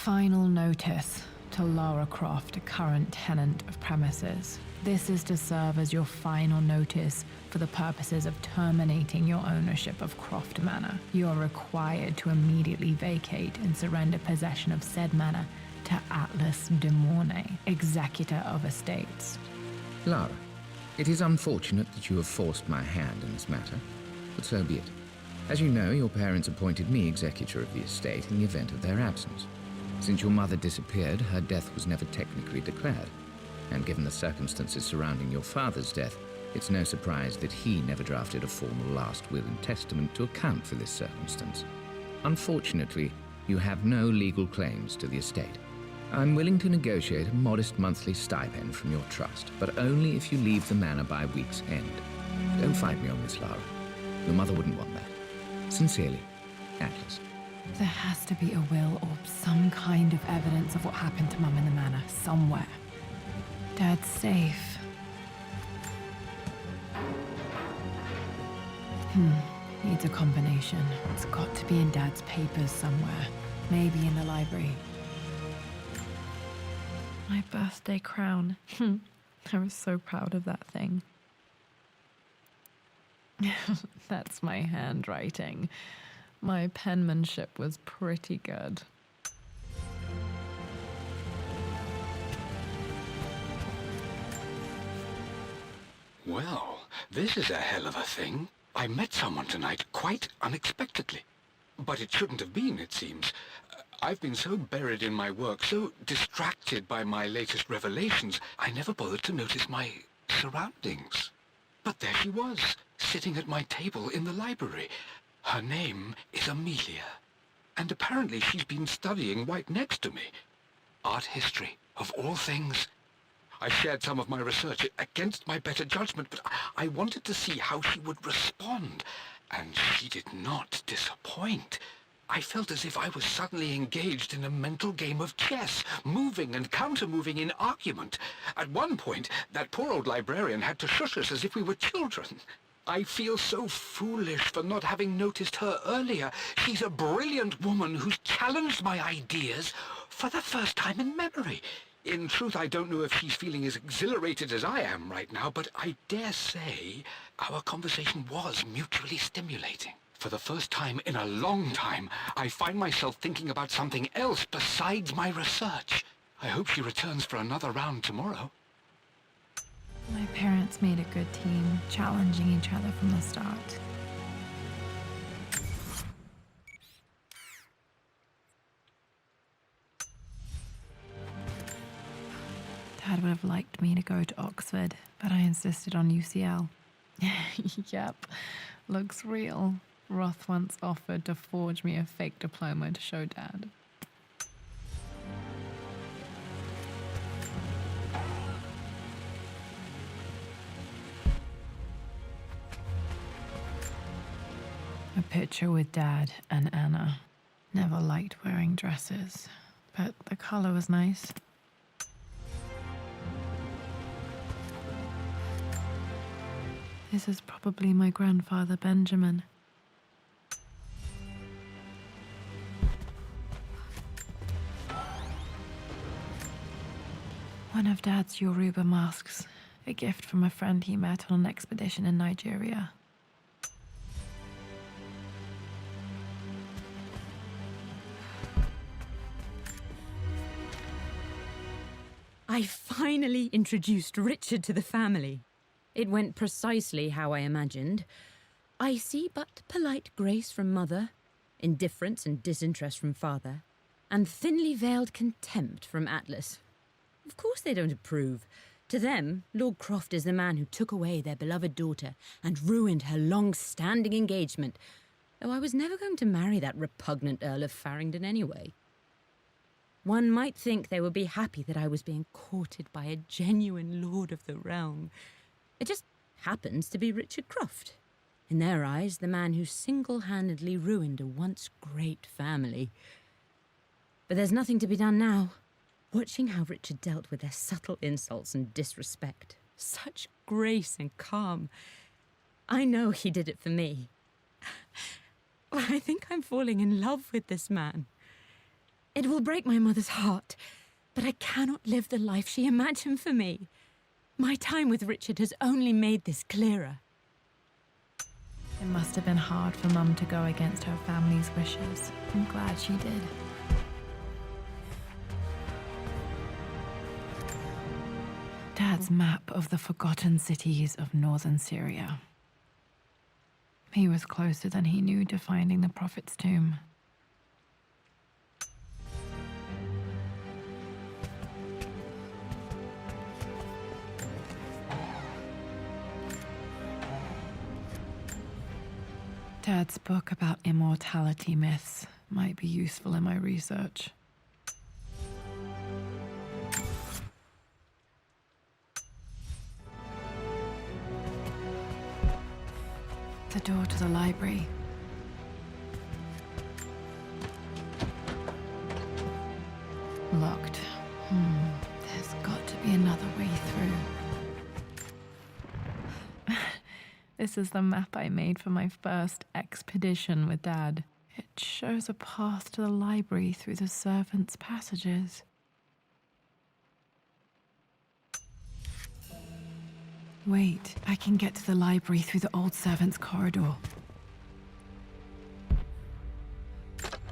Final notice to Lara Croft, a current tenant of premises. This is to serve as your final notice for the purposes of terminating your ownership of Croft Manor. You are required to immediately vacate and surrender possession of said manor to Atlas de Mornay, executor of estates. Lara, it is unfortunate that you have forced my hand in this matter, but so be it. As you know, your parents appointed me executor of the estate in the event of their absence. Since your mother disappeared, her death was never technically declared. And given the circumstances surrounding your father's death, it's no surprise that he never drafted a formal last will and testament to account for this circumstance. Unfortunately, you have no legal claims to the estate. I'm willing to negotiate a modest monthly stipend from your trust, but only if you leave the manor by week's end. Don't fight me on this, Lara. Your mother wouldn't want that. Sincerely, Atlas. There has to be a will or some kind of evidence of what happened to Mum in the manor, somewhere. Dad's safe. Needs a combination. It's got to be in Dad's papers somewhere. Maybe in the library. My birthday crown. I was so proud of that thing. That's my handwriting. My penmanship was pretty good. Well, this is a hell of a thing. I met someone tonight quite unexpectedly. But it shouldn't have been, it seems. I've been so buried in my work, so distracted by my latest revelations, I never bothered to notice my surroundings. But there she was, sitting at my table in the library. Her name is Amelia, and apparently she's been studying right next to me. Art history, of all things. I shared some of my research against my better judgment, but I wanted to see how she would respond, and she did not disappoint. I felt as if I was suddenly engaged in a mental game of chess, moving and counter-moving in argument. At one point, that poor old librarian had to shush us as if we were children. I feel so foolish for not having noticed her earlier. She's a brilliant woman who's challenged my ideas for the first time in memory. In truth, I don't know if she's feeling as exhilarated as I am right now, but I dare say our conversation was mutually stimulating. For the first time in a long time, I find myself thinking about something else besides my research. I hope she returns for another round tomorrow. My parents made a good team, challenging each other from the start. Dad would have liked me to go to Oxford, but I insisted on UCL. Yep, looks real. Roth once offered to forge me a fake diploma to show Dad. A picture with Dad and Anna. Never liked wearing dresses, but the color was nice. This is probably my grandfather Benjamin. One of Dad's Yoruba masks, a gift from a friend he met on an expedition in Nigeria. I finally introduced Richard to the family. It went precisely how I imagined. I see but polite grace from mother, indifference and disinterest from father, and thinly veiled contempt from Atlas. Of course they don't approve. To them, Lord Croft is the man who took away their beloved daughter and ruined her long-standing engagement, though I was never going to marry that repugnant Earl of Farringdon anyway. One might think they would be happy that I was being courted by a genuine lord of the realm. It just happens to be Richard Croft. In their eyes, the man who single-handedly ruined a once great family. But there's nothing to be done now. Watching how Richard dealt with their subtle insults and disrespect. Such grace and calm. I know he did it for me. I think I'm falling in love with this man. It will break my mother's heart, but I cannot live the life she imagined for me. My time with Richard has only made this clearer. It must have been hard for Mum to go against her family's wishes. I'm glad she did. Dad's map of the forgotten cities of northern Syria. He was closer than he knew to finding the Prophet's tomb. Dad's book about immortality myths might be useful in my research. The door to the library. Locked. There's got to be another way through. This is the map I made for my first expedition with Dad. It shows a path to the library through the servants' passages. Wait, I can get to the library through the old servants' corridor.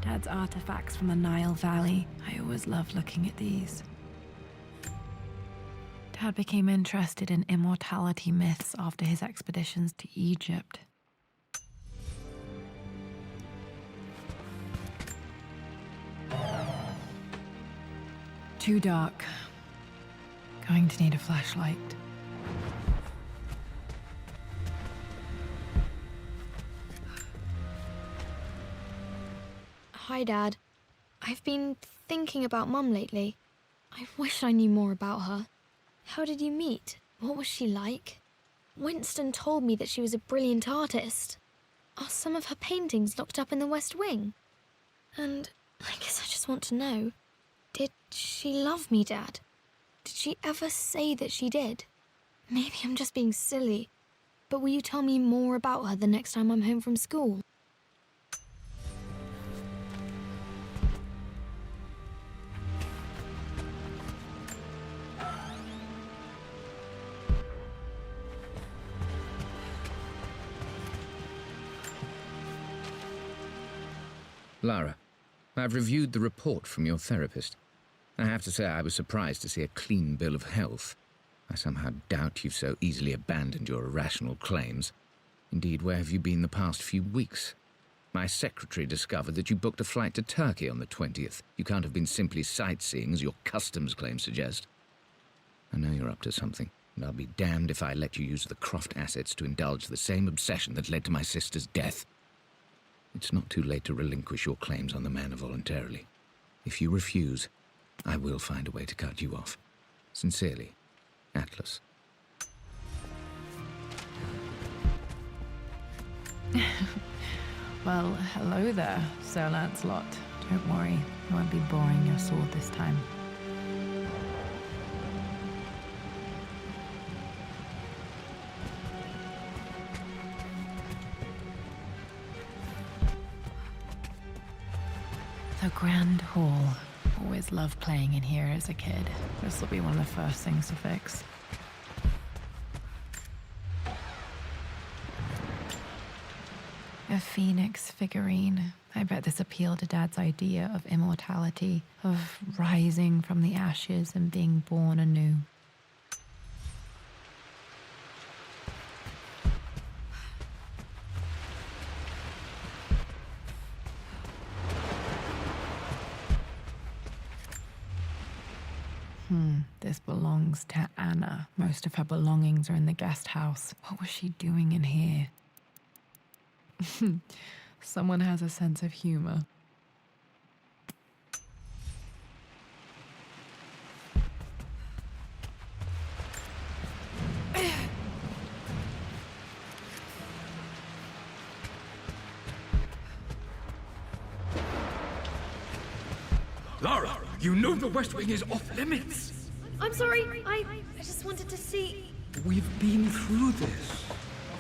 Dad's artifacts from the Nile Valley. I always love looking at these. Dad became interested in immortality myths after his expeditions to Egypt. Too dark. Going to need a flashlight. Hi, Dad. I've been thinking about Mum lately. I wish I knew more about her. How did you meet? What was she like? Winston told me that she was a brilliant artist. Are some of her paintings locked up in the West Wing? And I guess I just want to know, did she love me, Dad? Did she ever say that she did? Maybe I'm just being silly, but will you tell me more about her the next time I'm home from school? Lara, I've reviewed the report from your therapist. I have to say I was surprised to see a clean bill of health. I somehow doubt you've so easily abandoned your irrational claims. Indeed, where have you been the past few weeks? My secretary discovered that you booked a flight to Turkey on the 20th. You can't have been simply sightseeing, as your customs claims suggest. I know you're up to something, and I'll be damned if I let you use the Croft assets to indulge the same obsession that led to my sister's death. It's not too late to relinquish your claims on the manor voluntarily. If you refuse, I will find a way to cut you off. Sincerely, Atlas. Well, hello there, Sir Lancelot. Don't worry, I won't be boring your sword this time. The Grand Hall. Always loved playing in here as a kid. This will be one of the first things to fix. A phoenix figurine. I bet this appealed to Dad's idea of immortality, of rising from the ashes and being born anew. This belongs to Anna. Most of her belongings are in the guest house. What was she doing in here? Someone has a sense of humor. Lara, you know the West Wing is off limits. I'm sorry, I just wanted to see... We've been through this.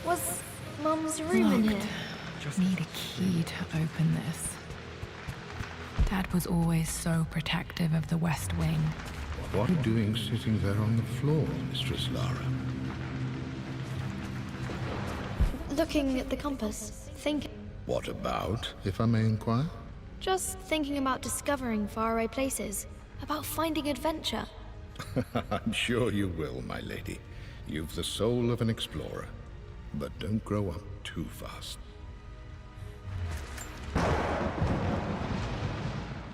Was Mum's room in Locked. here? Need a key to open this. Dad was always so protective of the West Wing. What are you doing sitting there on the floor, Mistress Lara? Looking at the compass, thinking. What about, if I may inquire? Just thinking about discovering faraway places, about finding adventure. I'm sure you will, my lady. You've the soul of an explorer. But don't grow up too fast.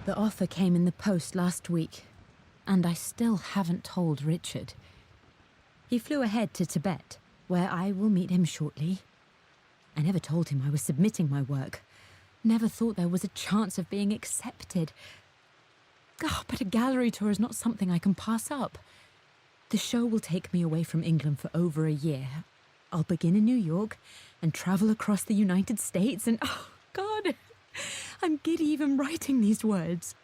The offer came in the post last week, and I still haven't told Richard. He flew ahead to Tibet, where I will meet him shortly. I never told him I was submitting my work. Never thought there was a chance of being accepted. Oh, but a gallery tour is not something I can pass up. The show will take me away from England for over a year. I'll begin in New York and travel across the United States and, oh, God, I'm giddy even writing these words.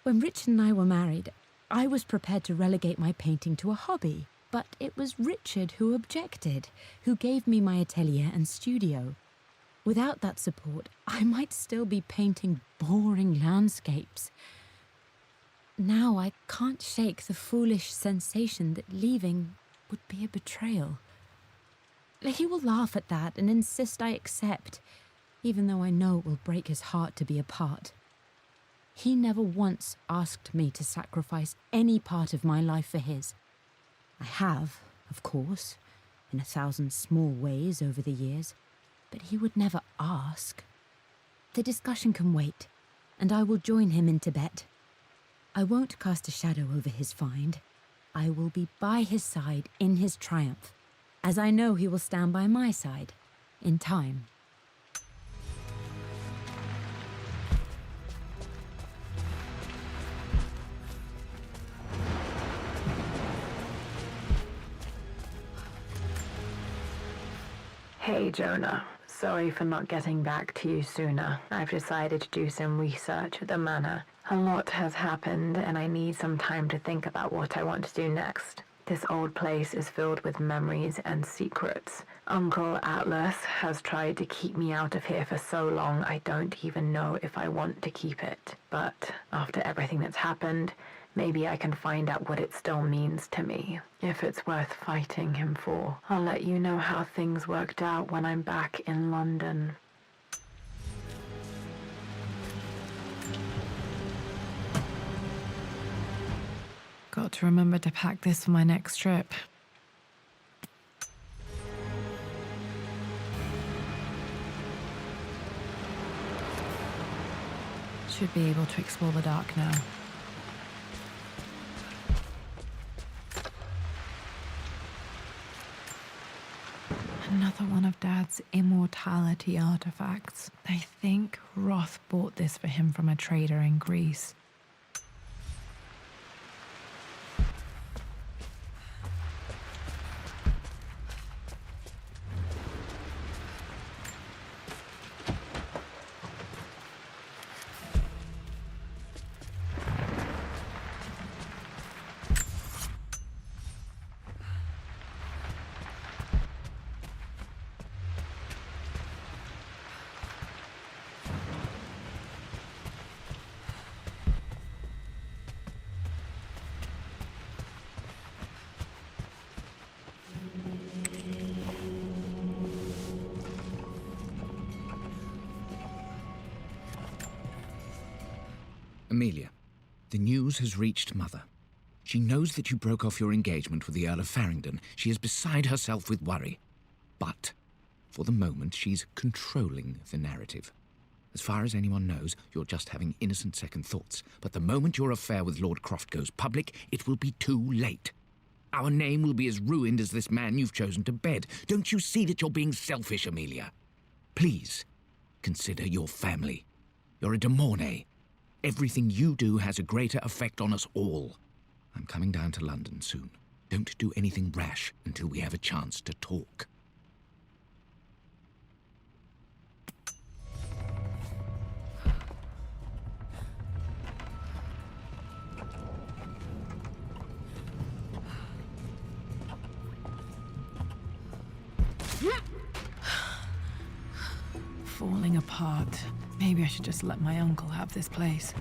When Richard and I were married, I was prepared to relegate my painting to a hobby, but it was Richard who objected, who gave me my atelier and studio. Without that support, I might still be painting boring landscapes. Now I can't shake the foolish sensation that leaving would be a betrayal. He will laugh at that and insist I accept, even though I know it will break his heart to be apart. He never once asked me to sacrifice any part of my life for his. I have, of course, in 1,000 small ways over the years, but he would never ask. The discussion can wait, and I will join him in Tibet. I won't cast a shadow over his find. I will be by his side in his triumph, as I know he will stand by my side, in time. Hey, Jonah. Sorry for not getting back to you sooner. I've decided to do some research at the manor. A lot has happened, and I need some time to think about what I want to do next. This old place is filled with memories and secrets. Uncle Atlas has tried to keep me out of here for so long I don't even know if I want to keep it. But after everything that's happened, maybe I can find out what it still means to me. If it's worth fighting him for. I'll let you know how things worked out when I'm back in London. Got to remember to pack this for my next trip. Should be able to explore the dark now. Another one of Dad's immortality artifacts. I think Roth bought this for him from a trader in Greece. Amelia, the news has reached Mother. She knows that you broke off your engagement with the Earl of Farringdon. She is beside herself with worry. But, for the moment, she's controlling the narrative. As far as anyone knows, you're just having innocent second thoughts. But the moment your affair with Lord Croft goes public, it will be too late. Our name will be as ruined as this man you've chosen to bed. Don't you see that you're being selfish, Amelia? Please, consider your family. You're a de Mornay. Everything you do has a greater effect on us all. I'm coming down to London soon. Don't do anything rash until we have a chance to talk. Falling apart. Maybe I should just let my uncle have this place.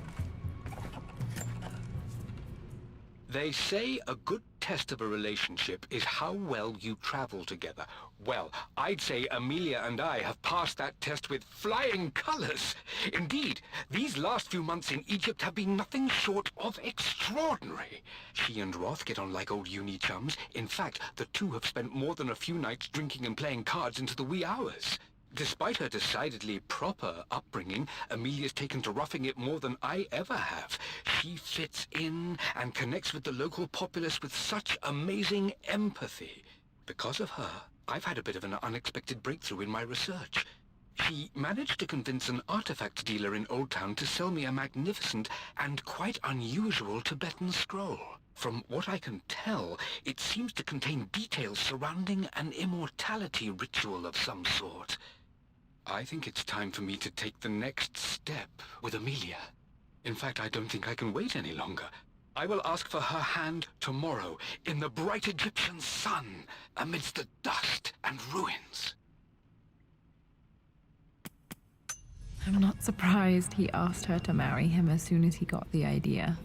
They say a good test of a relationship is how well you travel together. Well, I'd say Amelia and I have passed that test with flying colors. Indeed, these last few months in Egypt have been nothing short of extraordinary. She and Roth get on like old uni chums. In fact, the two have spent more than a few nights drinking and playing cards into the wee hours. Despite her decidedly proper upbringing, Amelia's taken to roughing it more than I ever have. She fits in and connects with the local populace with such amazing empathy. Because of her, I've had a bit of an unexpected breakthrough in my research. She managed to convince an artifact dealer in Old Town to sell me a magnificent and quite unusual Tibetan scroll. From what I can tell, it seems to contain details surrounding an immortality ritual of some sort. I think it's time for me to take the next step with Amelia. In fact, I don't think I can wait any longer. I will ask for her hand tomorrow in the bright Egyptian sun amidst the dust and ruins. I'm not surprised he asked her to marry him as soon as he got the idea.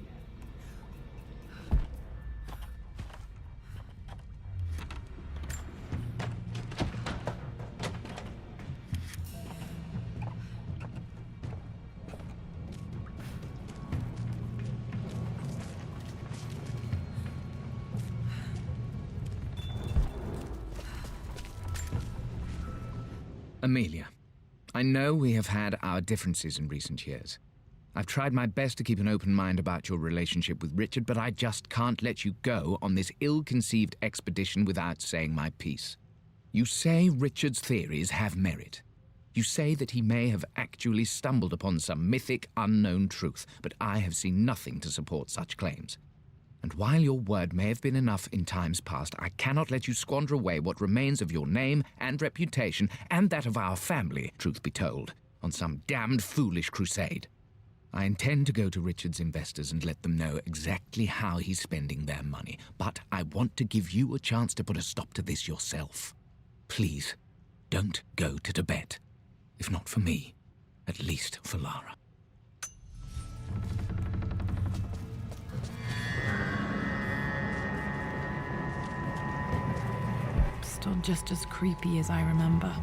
Amelia, I know we have had our differences in recent years. I've tried my best to keep an open mind about your relationship with Richard, but I just can't let you go on this ill-conceived expedition without saying my piece. You say Richard's theories have merit. You say that he may have actually stumbled upon some mythic, unknown truth, but I have seen nothing to support such claims. And while your word may have been enough in times past, I cannot let you squander away what remains of your name and reputation, and that of our family, truth be told, on some damned foolish crusade. I intend to go to Richard's investors and let them know exactly how he's spending their money, but I want to give you a chance to put a stop to this yourself. Please, don't go to Tibet. If not for me, at least for Lara. Still just as creepy as I remember.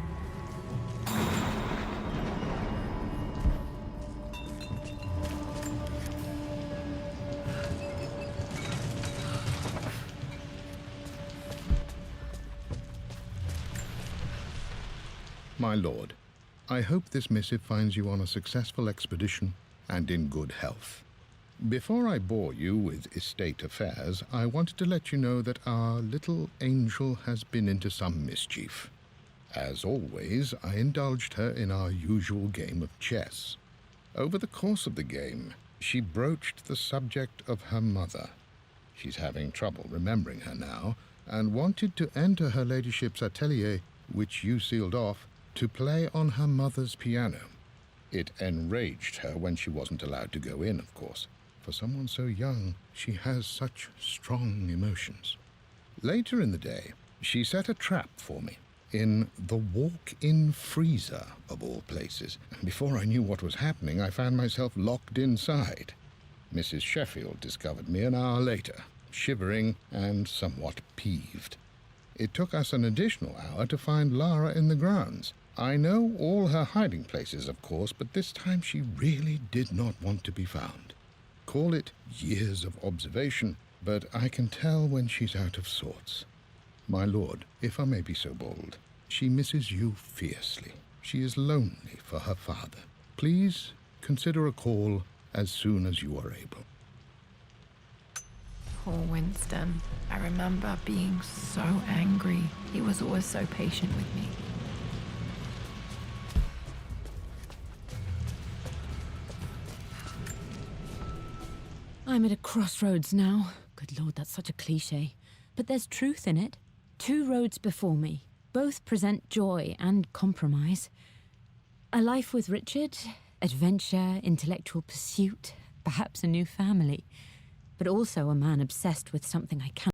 My lord, I hope this missive finds you on a successful expedition and in good health. Before I bore you with estate affairs, I wanted to let you know that our little angel has been into some mischief. As always, I indulged her in our usual game of chess. Over the course of the game, she broached the subject of her mother. She's having trouble remembering her now, and wanted to enter her ladyship's atelier, which you sealed off, to play on her mother's piano. It enraged her when she wasn't allowed to go in, of course. For someone so young, she has such strong emotions. Later in the day, she set a trap for me in the walk-in freezer, of all places. And before I knew what was happening, I found myself locked inside. Mrs. Sheffield discovered me an hour later, shivering and somewhat peeved. It took us an additional hour to find Lara in the grounds. I know all her hiding places, of course, but this time she really did not want to be found. Call it years of observation, but I can tell when she's out of sorts. My lord, if I may be so bold, she misses you fiercely. She is lonely for her father. Please consider a call as soon as you are able. Poor Winston. I remember being so angry. He was always so patient with me. I'm at a crossroads now. Good Lord, that's such a cliche. But there's truth in it. 2 roads before me. Both present joy and compromise. A life with Richard, adventure, intellectual pursuit, perhaps a new family. But also a man obsessed with something I can't